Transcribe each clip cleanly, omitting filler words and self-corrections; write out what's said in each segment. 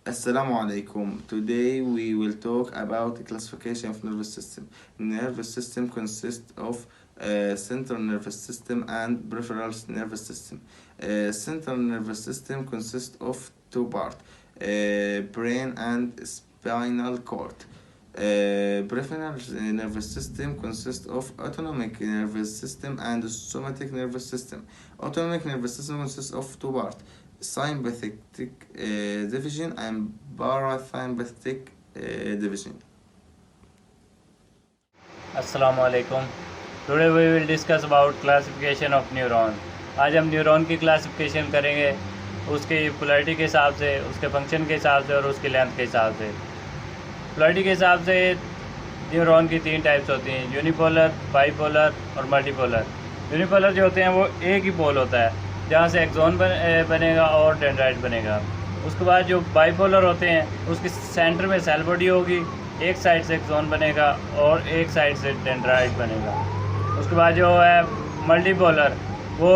Assalamu alaikum. Today we will talk about the classification of nervous system. Nervous system consists of central nervous system and peripheral nervous system. Central nervous system consists of two parts, brain and spinal cord. Peripheral nervous system consists of autonomic nervous system and somatic nervous system. Autonomic nervous system consists of two parts, sympathetic division and parasympathetic division. अस्सलाम वालेकुम। Today we will discuss about classification of neuron. आज हम neuron की classification करेंगे उसकी polarity के हिसाब से, उसके फंक्शन के हिसाब से और उसकी लेंथ के हिसाब से। पोलैरिटी के हिसाब से न्यूरॉन की तीन टाइप्स होती हैं, यूनिपोलर, बाईपोलर और मल्टीपोलर। यूनिपोलर जो होते हैं वो एक ही पोल होता है जहाँ से एक्सोन बनेगा और डेंड्राइट बनेगा। उसके बाद जो बाईपोलर होते हैं उसके सेंटर में सेल बॉडी होगी, एक साइड से एक्सोन बनेगा और एक साइड से डेंड्राइट बनेगा। उसके बाद जो है मल्टीपोलर, वो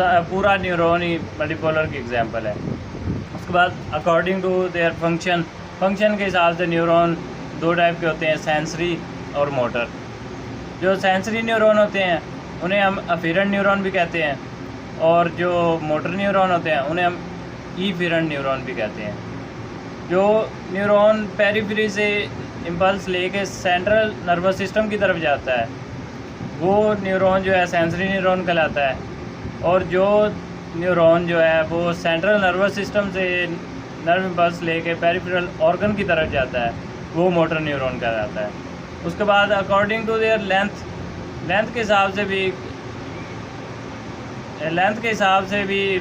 पूरा न्यूरॉन ही मल्टीपोलर की एग्जांपल है। उसके बाद अकॉर्डिंग टू देयर फंक्शन के हिसाब से न्यूरॉन दो टाइप के होते हैं, सेंसरी और मोटर। जो सेंसरी न्यूरॉन होते हैं उन्हें हम अफेरेंट न्यूरॉन भी कहते हैं, और जो मोटर न्यूरॉन होते हैं उन्हें हम इफेरेंट न्यूरॉन भी कहते हैं। जो न्यूरॉन पेरिफेरी से इम्पल्स लेके सेंट्रल नर्वस सिस्टम की तरफ जाता है वो न्यूरॉन जो है सेंसरी न्यूरॉन कहलाता है, और जो न्यूरॉन जो है वो सेंट्रल नर्वस सिस्टम से नर्व इम्पल्स लेके पेरिफेरल ऑर्गन की तरफ जाता है वो मोटर न्यूरॉन कहलाता है। उसके बाद अकॉर्डिंग टू देयर लेंथ के हिसाब से भी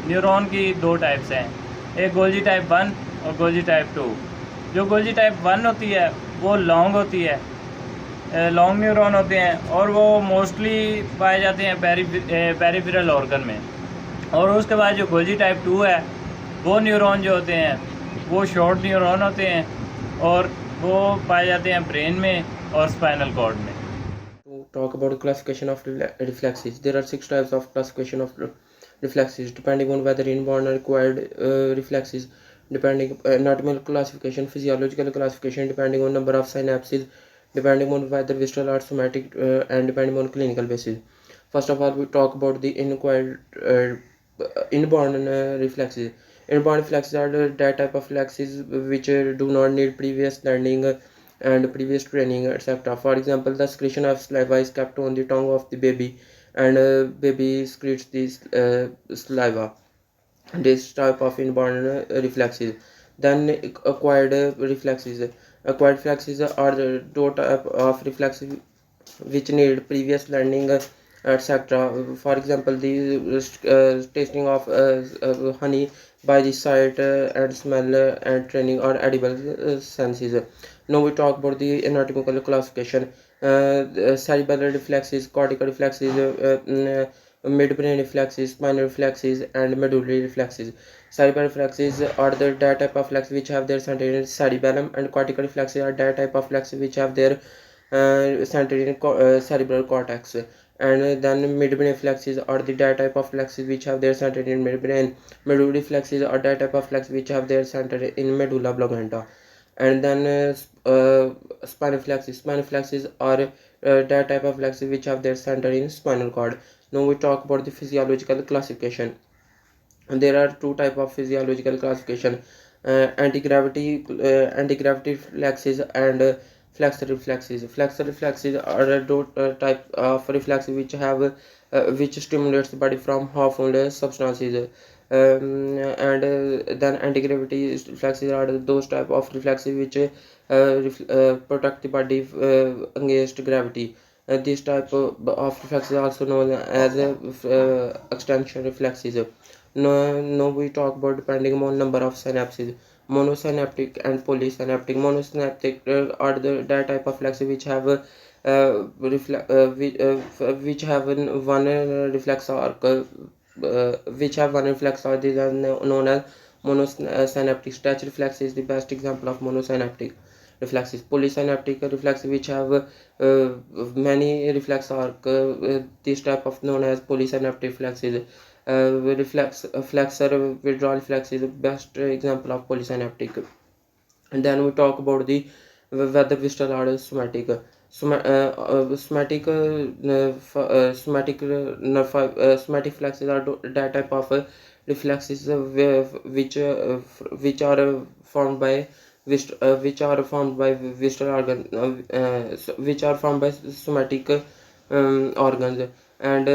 न्यूरॉन की दो टाइप्स हैं, एक गोल्जी टाइप 1 और गोल्जी टाइप 2। जो गोल्जी टाइप 1 होती है वो लॉन्ग होती है, लॉन्ग न्यूरॉन होते हैं और वो मोस्टली पाए जाते हैं पेरिफेरल ऑर्गन में। और उसके बाद जो गोल्जी टाइप 2 है वो न्यूरॉन जो होते हैं वो शॉर्ट न्यूरॉन होते हैं और वो पाए जाते हैं ब्रेन में और स्पाइनल कॉर्ड में। To talk about classification of reflexes, there are 6 types of classification of reflexes depending on whether inborn or acquired reflexes, depending anatomical classification, physiological classification depending on number of synapses, depending on whether visceral or somatic, and depending on clinical basis. First of all, we talk about the inborn reflexes. Inborn reflexes are that type of reflexes which do not need previous learning and previous training, etc. For example, the secretion of saliva is kept on the tongue of the baby, and baby secretes this saliva. This type of inborn reflexes. Then acquired reflexes. Acquired reflexes are the type of reflexes which need previous learning, etc. For example, the tasting of honey by the sight and smell and training or edible senses. Now we talk about the anatomical classification. Cerebral reflexes, cortical reflexes, midbrain reflexes, spinal reflexes, and medullary reflexes. Cerebral reflexes are the that type of reflexes which have their center in cerebellum, and cortical reflexes are that type of reflexes which have their center in cerebral cortex. And then midbrain reflexes are the that type of reflexes which have their center in midbrain. Medullary reflexes are that type of reflexes which have their center in medulla oblongata. And then spinal reflexes are that type of reflexes which have their center in spinal cord. Now we talk about the physiological classification. There are two type of physiological classification: anti-gravity reflexes and flexor reflexes. Flexor reflexes are a type of reflexes which have which stimulates the body from harmful substances. And then anti-gravity reflexes are those type of reflexes which protect the body against gravity. This type of reflexes are also known as extension reflexes. Now we talk about depending on number of synapses, monosynaptic and polysynaptic. Monosynaptic are the that type of reflexes which have which have one reflex arc, which have one reflex arc. These are known as monosynaptic. Stretch reflex is the best example of monosynaptic reflexes. Polysynaptic reflexes which have many reflex arc. This type of known as polysynaptic reflexes. Flexor withdrawal reflex is the best example of polysynaptic. And then we talk about the whether visceral or somatic. Somatic flexes are that type of reflexes which are formed by visceral organ, which are formed by somatic organs, and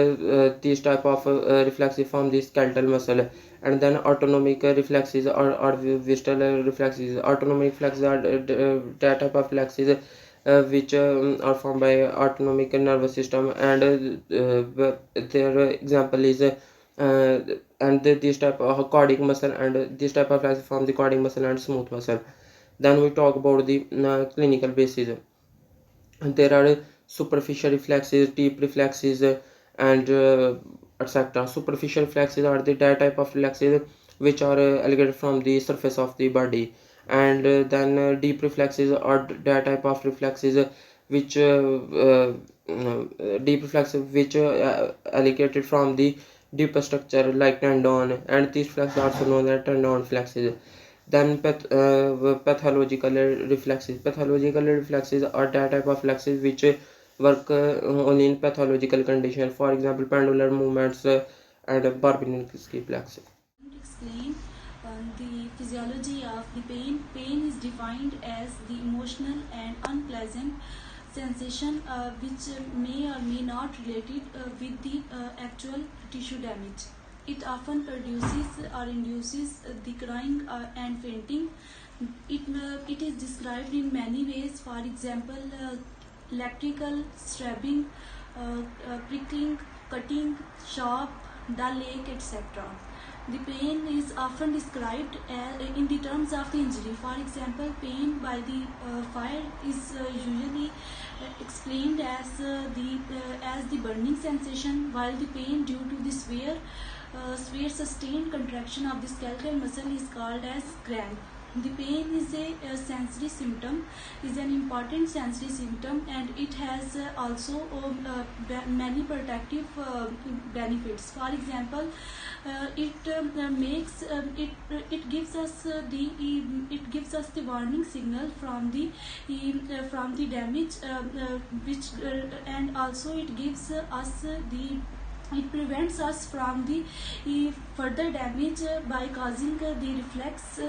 these type of reflexes form the skeletal muscle. And then autonomic reflexes or visceral reflexes. Autonomic reflexes are that type of reflexes which are formed by autonomic nervous system, and their example is and this type of cardiac muscle, and this type of reflex from the cardiac muscle and smooth muscle. Then we talk about the clinical basis. There are superficial reflexes, deep reflexes, and etc. Superficial reflexes are the that type of reflexes which are elevated from the surface of the body, and then deep reflexes are that type of reflexes which deep reflexes which allocated from the deeper structure like tendon, and these reflexes are also known as tendon reflexes. Then pathological reflexes. Pathological reflexes are that type of reflexes which work only in pathological condition. For example, pendular movements and Barbinian reflex. Explain the physiology of the pain. Pain is defined as the emotional and unpleasant sensation which may or may not related with the actual tissue damage. It often produces or induces the crying and fainting. It is described in many ways. For example, electrical, stabbing, prickling, cutting, sharp, dull ache, etc. The pain is often described in the terms of the injury. For example, pain by the fire is usually explained as the burning sensation, while the pain due to the severe sustained contraction of the skeletal muscle is called as cramp. The pain is a sensory symptom, is an important sensory symptom, and it has also many protective benefits. For example, it gives us the warning signal from the damage, which and also it gives us it prevents us from the further damage by causing the reflex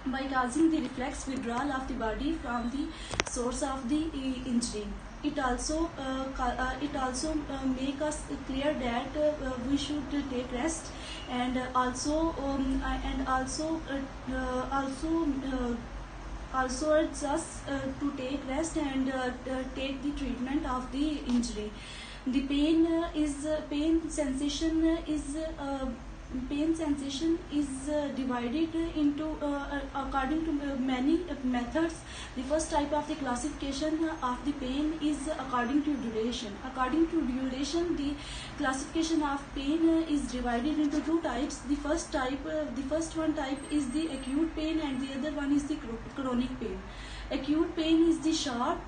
by causing the reflex withdrawal of the body from the source of the injury. It also make us clear that we should take rest, and also urges us to take rest and take the treatment of the injury. The pain sensation is divided into according to many methods. The first type of the classification of the pain is according to duration. According to duration, the classification of pain is divided into two types. The first one type is the acute pain, and the other one is the chronic pain. Acute pain is the sharp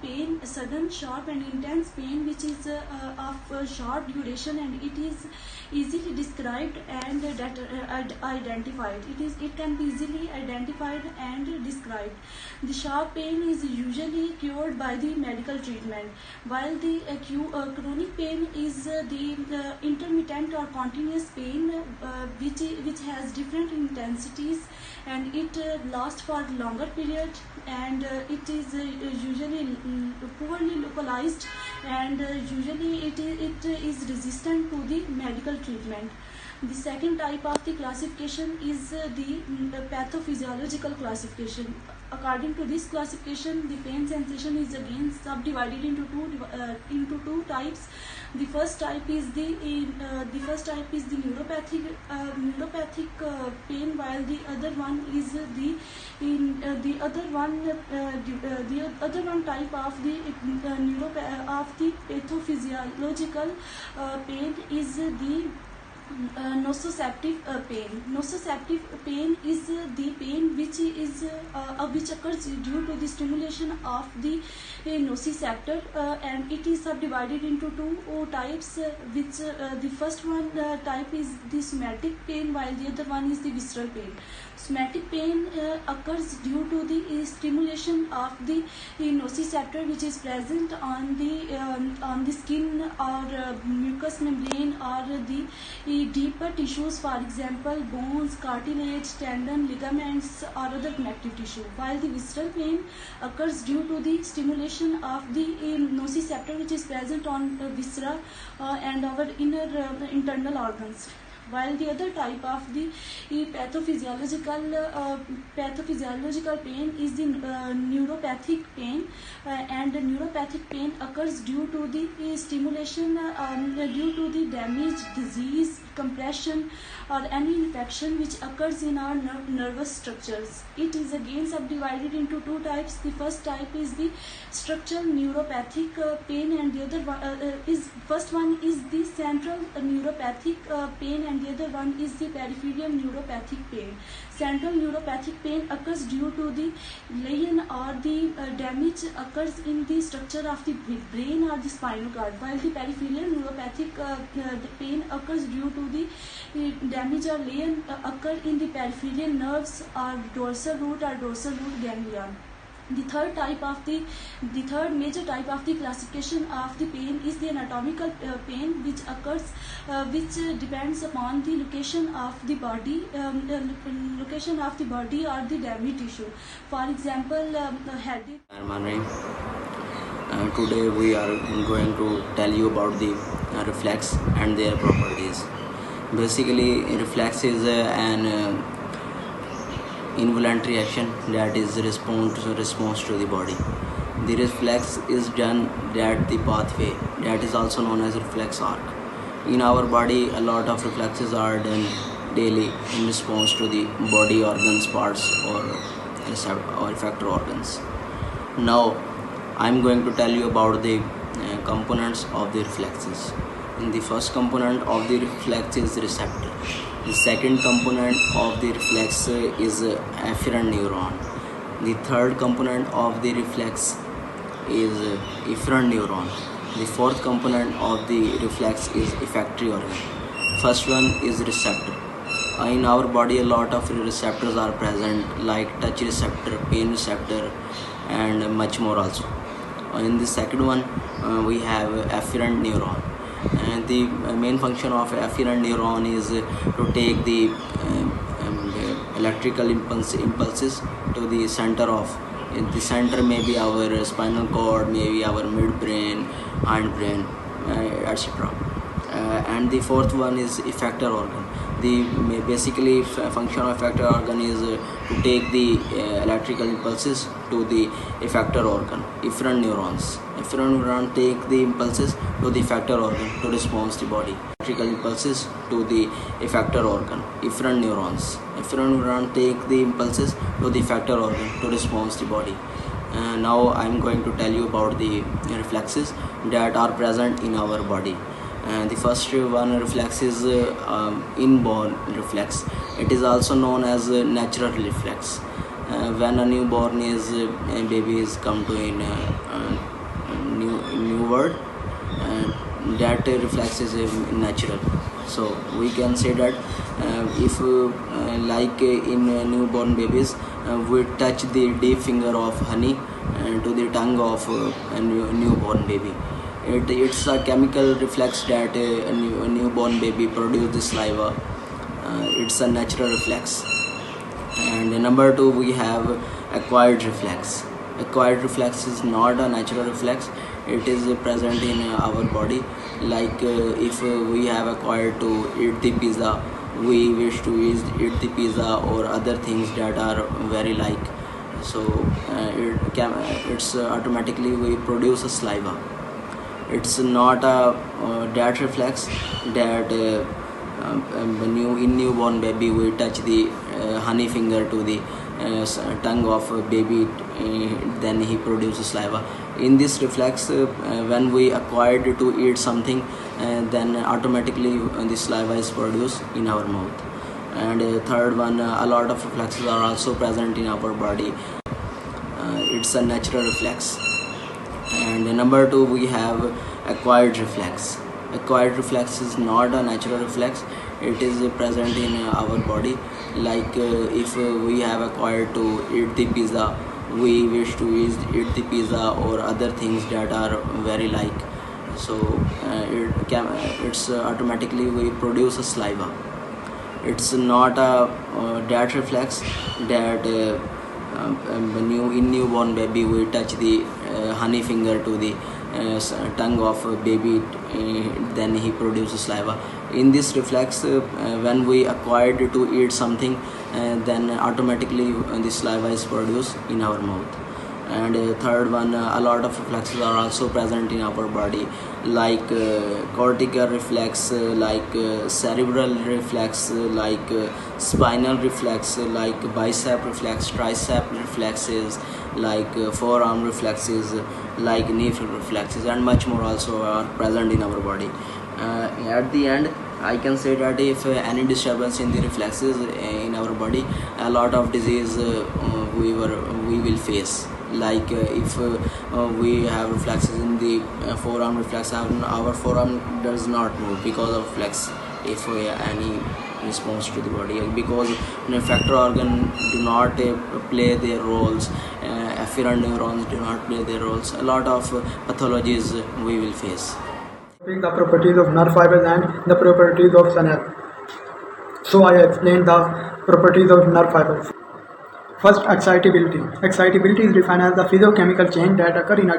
pain, sudden, sharp and intense pain, which is of short duration, and it is easily described and identified. It can be easily identified and described. The sharp pain is usually cured by the medical treatment, while the chronic pain is the intermittent or continuous pain, which has different intensities, and it lasts for longer period, and it is usually poorly localized, and usually it is resistant to the medical treatment. The second type of the classification is the pathophysiological classification. According to this classification, the pain sensation is again subdivided into two types. The first type is the neuropathic pain, while the other one is the other one type of the pathophysiological pain is the Nociceptive pain. Nociceptive pain is the pain which occurs due to the stimulation of the nociceptor, and it is subdivided into two types. Which the first one type is the somatic pain, while the other one is the visceral pain. Somatic pain occurs due to the stimulation of the nociceptor, which is present on the skin or mucous membrane or the deeper tissues, for example bones, cartilage, tendon, ligaments or other connective tissue. While the visceral pain occurs due to the stimulation of the nociceptor, which is present on viscera and our inner internal organs. While the other type of the pathophysiological pain is the neuropathic pain, and neuropathic pain occurs due to the stimulation due to the damage, disease, compression or any infection which occurs in our nervous structures. It is again subdivided into two types. The first type is the structural neuropathic pain, and the other one first one is the central neuropathic pain, and the other one is the peripheral neuropathic pain. Central neuropathic pain occurs due to the lesion or the damage occurs in the structure of the brain or the spinal cord, while the peripheral neuropathic the pain occurs due to the damage or lesion occur in the peripheral nerves or dorsal root ganglion. The third major type of the classification of the pain is the anatomical pain, which occurs which depends upon the location of the body or the damaged tissue. For example, head. Today we are going to tell you about the reflex and their properties. Basically, reflex is an involuntary action that is response to the body. The reflex is done at the pathway that is also known as reflex arc. In our body, a lot of reflexes are done daily in response to the body organs, parts or effector organs. Now I am going to tell you about the components of the reflexes. And the first component of the reflex is receptor. The second component of the reflex is afferent neuron. The third component of the reflex is efferent neuron. The fourth component of the reflex is effectory organ. First one is receptor. In our body, a lot of receptors are present, like touch receptor, pain receptor, and much more also. In the second one, we have afferent neuron. And the main function of afferent neuron is to take the electrical impulses to the center of. In the center may be our spinal cord, maybe our midbrain, hindbrain, etc. And the fourth one is effector organ. The basically function of effector organ is to take the electrical impulses to the effector organ, efferent neurons. Efferent neuron take the impulses to the effector organ to respond to the body. Electrical impulses to the effector organ, efferent neurons. Efferent neuron take the impulses to the effector organ to respond to the body. Now I am going to tell you about the reflexes that are present in our body. The first one reflex is inborn reflex. It is also known as natural reflex. When a newborn baby is come to in new world, that reflex is natural. So we can say that if like in newborn babies, we touch the deep finger of honey to the tongue of a newborn baby. It's a chemical reflex that a newborn baby produces the saliva. It's a natural reflex. And number 2, we have acquired reflex. Acquired reflex is not a natural reflex. It is present in our body. Like if we have acquired to eat the pizza, we wish to eat the pizza or other things that are very like. So it's automatically we produce a saliva. It's not a that reflex that in newborn baby we touch the honey finger to the tongue of a baby then he produces saliva. In this reflex, when we acquired to eat something, then automatically the saliva is produced in our mouth. And third one, a lot of reflexes are also present in our body. It's a natural reflex. And number two, we have acquired reflex. Acquired reflex is not a natural reflex. It is present in our body. Like if we have acquired to eat the pizza, we wish to eat the pizza or other things that are very like. So it's automatically we produce a saliva. It's not a that reflex that when in newborn baby we touch the honey finger to the tongue of a baby, then he produces saliva. In this reflex, when we acquired to eat something, then automatically the saliva is produced in our mouth. And third one, a lot of reflexes are also present in our body, like cortical reflex, like cerebral reflex, like spinal reflex, like bicep reflex, tricep reflexes, like forearm reflexes, like knee reflexes, and much more also are present in our body. At the end, I can say that if any disturbance in the reflexes in our body, a lot of disease we will face. Like if we have reflexes in the forearm reflex, our forearm does not move because of reflex. If any response to the body, because effector organ do not play their roles, afferent neurons do not play their roles, a lot of pathologies we will face. The properties of nerve fibers and the properties of synapse. So I explained the properties of nerve fibers. First, excitability. Excitability is defined as the physiochemical change that occur in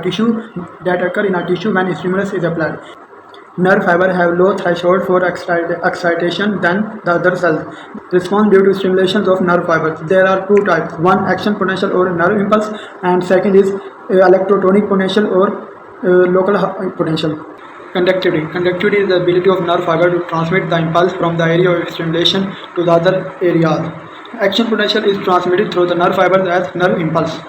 a tissue when stimulus is applied. Nerve fibers have low threshold for excitation than the other cells. Response due to stimulations of nerve fibers. There are two types. One, action potential or nerve impulse, and second is electrotonic potential or local potential. Conductivity. Conductivity is the ability of nerve fiber to transmit the impulse from the area of stimulation to the other areas. Action potential is transmitted through the nerve fibers as nerve impulse.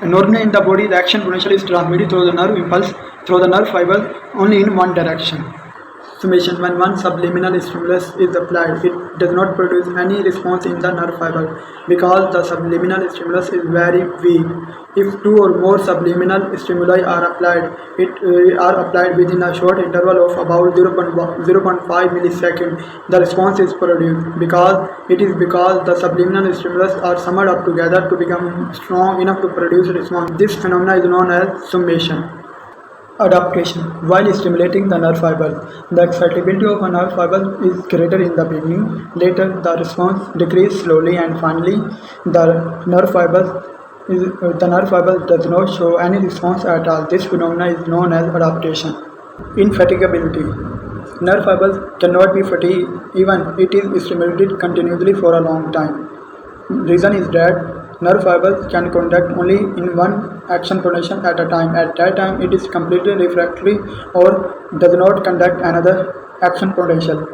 Normally in the body, the action potential is transmitted through the nerve impulse through the nerve fibers only in one direction. Summation. When one subliminal stimulus is applied, it does not produce any response in the nerve fiber because the subliminal stimulus is very weak. If two or more subliminal stimuli are applied, within a short interval of about 0.5 milliseconds, the response is produced because the subliminal stimulus are summed up together to become strong enough to produce a response. This phenomenon is known as summation. Adaptation. While stimulating the nerve fibers, the excitability of a nerve fiber is greater in the beginning. Later, the response decreases slowly, and finally, the nerve fiber does not show any response at all. This phenomenon is known as adaptation. Infatigability. Nerve fibers cannot be fatigued even it is stimulated continuously for a long time. Reason is that nerve fibers can conduct only in one action potential at a time. At that time, it is completely refractory or does not conduct another action potential.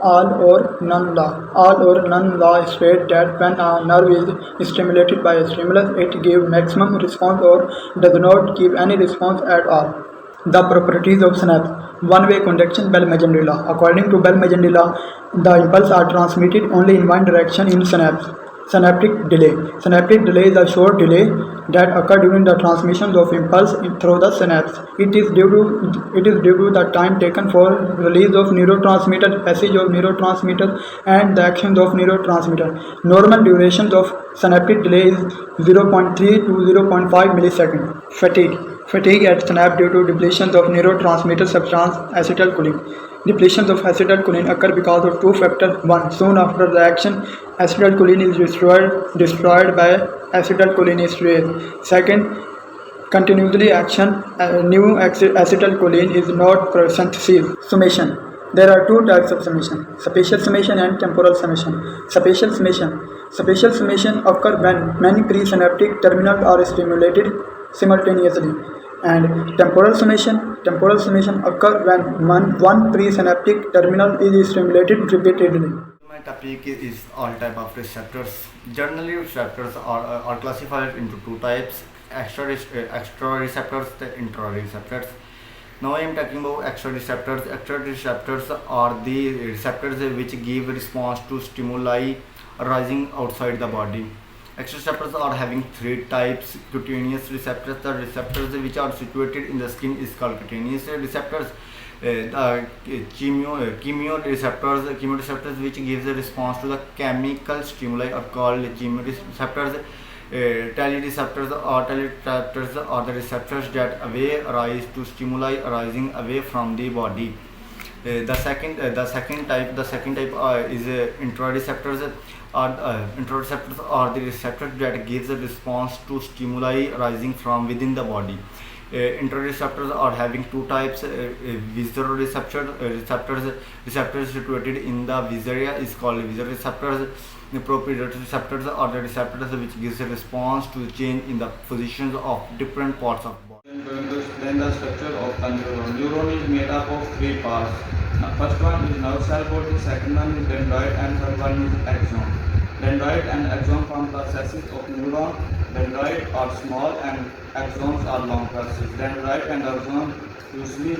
All or none law. All or none law state that when a nerve is stimulated by a stimulus, it gives maximum response or does not give any response at all. The properties of synapse. One-way conduction, Bell-Magendie law. According to Bell-Magendie law, the impulses are transmitted only in one direction in synapse. Synaptic delay. Synaptic delay is a short delay that occurs during the transmission of impulse through the synapse. It is due to the time taken for release of neurotransmitter, passage of neurotransmitter, and the actions of neurotransmitter. Normal durations of synaptic delay is 0.3 to 0.5 milliseconds. Fatigue at synapse due to depletion of neurotransmitter substance acetylcholine. Depletions of acetylcholine occur because of two factors. One, soon after the action, acetylcholine is destroyed by acetylcholinesterase. Second, continuously action, new acetylcholine is not synthesized. Summation. There are two types of summation: spatial summation and temporal summation. Spatial summation occur when many presynaptic terminals are stimulated simultaneously, and temporal summation occur when one presynaptic terminal is stimulated repeatedly. My topic is all type of receptors. Generally, receptors are classified into two types: extra receptors, the intra receptors. Now I am talking about extra receptors. Extra receptors are the receptors which give response to stimuli arising outside the body. Extra receptors are having three types. Cutaneous receptors, the receptors which are situated in the skin is called cutaneous receptors. The chemoreceptors which gives a response to the chemical stimuli are called chemoreceptors. Telereceptors are the receptors that arise to stimuli arising away from the body. The second type is intrareceptors. Intrareceptors are the receptors that gives a response to stimuli arising from within the body. Intrareceptors are having two types. Visceral receptors situated in the viscera is called visceral receptors. The proprioceptors are the receptors which gives a response to change in the positions of different parts of the body. I am going to explain the structure of the neuron. Neuron is made up of three parts. The first one is nerve cell body, second one is dendrite, and third one is axon. Dendrite and axon form the chassis of neuron. Dendrite are small and axons are long processes. Dendrite and axon usually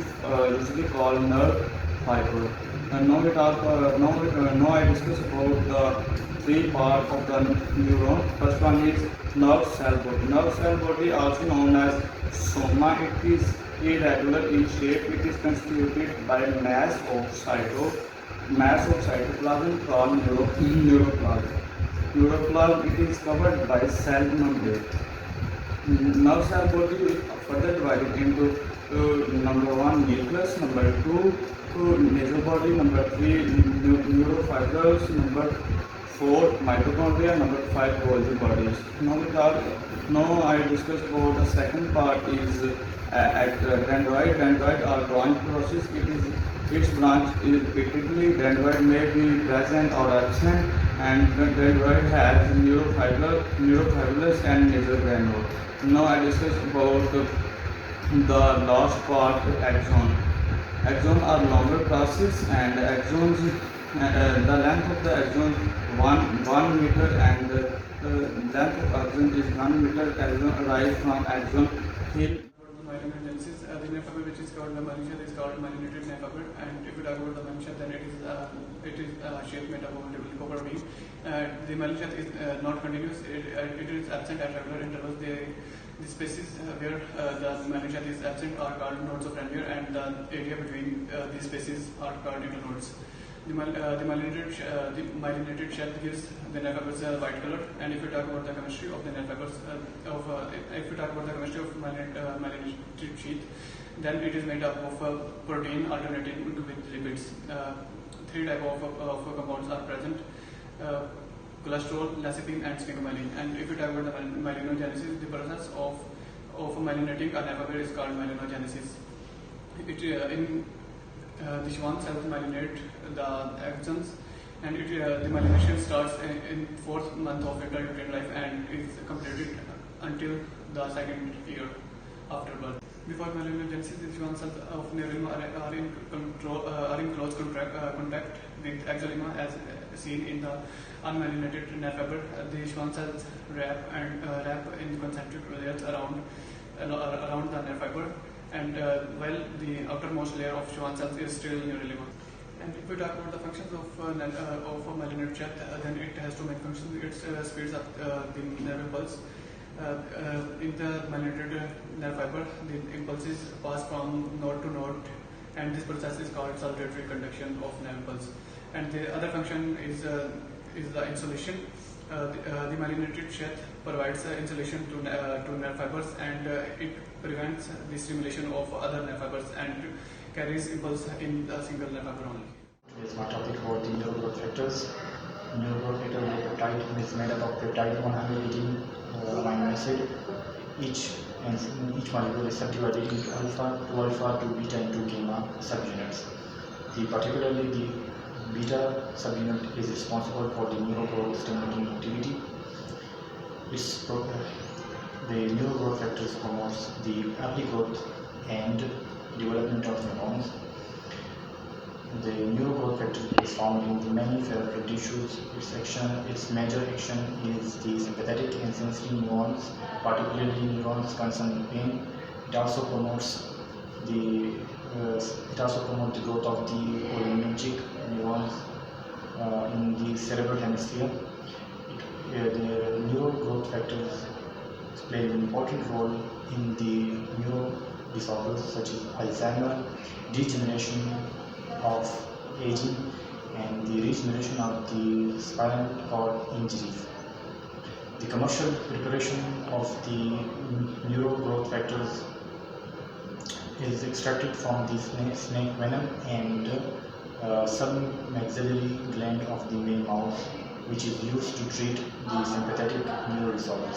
called nerve fiber. Now I discuss about the three parts of the neuron. First one is nerve cell body. Nerve cell body, also known as soma, it is irregular in shape. It is constituted by mass of cytoplasm called neuroplasm. Neuroplasm, it is covered by cell membrane. Nerve cell body is further divided into number 1 nucleus, number 2 nasal body, number 3 neurofibers, number 4 mitochondria, number 5 Golgi bodies. Now I discussed about the second part is dendrite. Dendrite are branch process. Its branch is typically dendrite may be present or absent, and dendrite has neurofibrillous and nasal granule. Now I discuss about the last part, axon. Axons are longer process, and axons, the length of the axon 1 meter, and the length of axon is 1 meter. Axon arise from axon hill. Myelinogenesis, the nerve fiber which is called the myelin is called myelinated nerve fiber, and if you talk about the myelin, then it is shape made up of multiple copper beam. The myelin is not continuous; it is absent at regular intervals. The spaces where the myelin is absent are called nodes of Ranvier, and the area between these spaces are called internodes. The myelinated shell gives the nerve fibers a white color, and if you talk about the chemistry of the nerve fibers, myelinated sheath, then it is made up of a protein alternating with lipids. Three types of compounds are present: cholesterol, lecithin, and sphingomyelin. And if you talk about the myelinogenesis, the process of myelinating a nerve fiber is called myelinogenesis. The Schwann cells myelinate the axons, and the myelination starts in 4th month of intrauterine life and is completed until the 2nd year after birth. Before myelinogenesis, the Schwann cells of neuroma are in close contact with axonema, as seen in the unmyelinated nerve fiber. The Schwann cells wrap in concentric layers around the nerve fiber, and while the outermost layer of Schwann cells is still neuroma. And if we talk about the functions of a myelinated sheath, then it has two main functions. It speeds up the nerve impulse. In the myelinated nerve fiber, the impulses pass from node to node, and this process is called saltatory conduction of nerve impulse. And the other function is the insulation. The myelinated sheath provides insulation to nerve fibers, and it prevents the stimulation of other nerve fibers and carries impulse in a single nerve fiber only. Today's my topic about the neural factors. Neural factor peptide is made up of peptide 118 amino acid. Each molecule is subdivided into alpha, 2 beta, and 2 gamma subunits. Particularly the beta subunit is responsible for the neural stimulating activity. The neural growth factors promotes the early growth and development of neurons. The neural growth factor is found in the many cerebral tissues. Its major action is the sympathetic and sensory neurons, particularly neurons concerned with pain. It also promotes the growth of the cholinergic neurons in the cerebral hemisphere. The neural growth factors play an important role in the neuro disorders such as Alzheimer, degeneration of aging, and the regeneration of the spinal cord injuries. The commercial preparation of the neural growth factors is extracted from the snake venom and submaxillary gland of the male mouse, which is used to treat the sympathetic neural disorders.